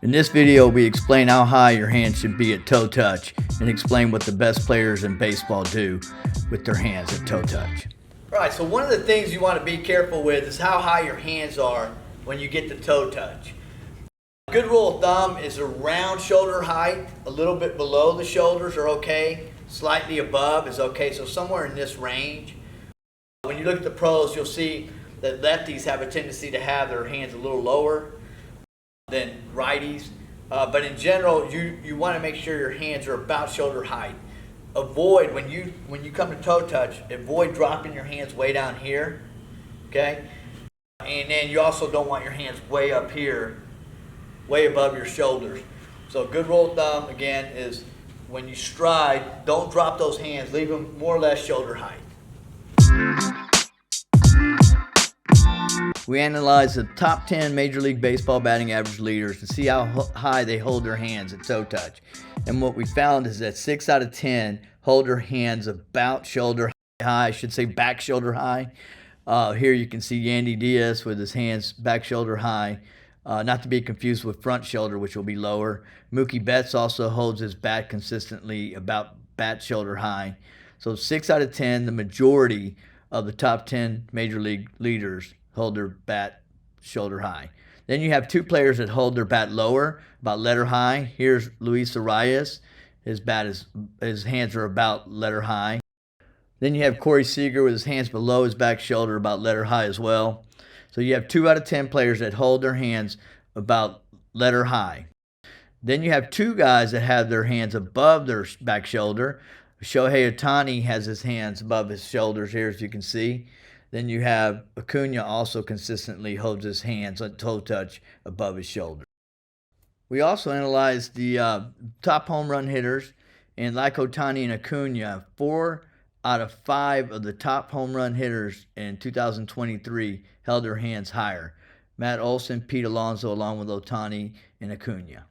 In this video, we explain how high your hand should be at toe touch and explain what the best players in baseball do with their hands at toe touch. All right, so one of the things you want to be careful with is how high your hands are when you get to toe touch. A good rule of thumb is around shoulder height, a little bit below the shoulders are okay, slightly above is okay, so somewhere in this range. When you look at the pros, you'll see that lefties have a tendency to have their hands a little lower than righties, but in general, you want to make sure your hands are about shoulder height. Avoid when you come to toe touch. Avoid dropping your hands way down here, okay? And then you also don't want your hands way up here, way above your shoulders. So a good rule of thumb again is when you stride, don't drop those hands. Leave them more or less shoulder height. We analyzed the top 10 Major League Baseball batting average leaders to see how high they hold their hands at toe touch. And what we found is that 6 out of 10 hold their hands about shoulder high, I should say back shoulder high. Here you can see Yandy Diaz with his hands back shoulder high, not to be confused with front shoulder, which will be lower. Mookie Betts also holds his bat consistently about bat shoulder high. So 6 out of 10, the majority of the top 10 Major League leaders hold their bat shoulder high. Then you have 2 players that hold their bat lower, about letter high. Here's Luis Arias. His hands are about letter high. Then you have Corey Seager with his hands below his back shoulder, about letter high as well. So you have 2 out of 10 players that hold their hands about letter high. Then you have 2 guys that have their hands above their back shoulder. Shohei Ohtani has his hands above his shoulders here, as you can see. Then you have Acuna also consistently holds his hands on toe touch above his shoulder. We also analyzed the top home run hitters, and like Ohtani and Acuna, 4 out of 5 of the top home run hitters in 2023 held their hands higher. Matt Olson, Pete Alonso, along with Ohtani and Acuna.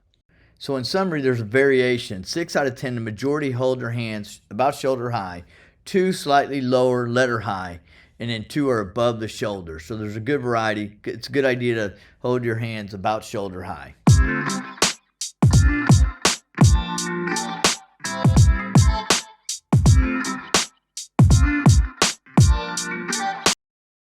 So in summary, there's a variation. 6 out of 10, the majority hold their hands about shoulder high, 2 slightly lower, letter high, and then 2 are above the shoulder. So there's a good variety. It's a good idea to hold your hands about shoulder high.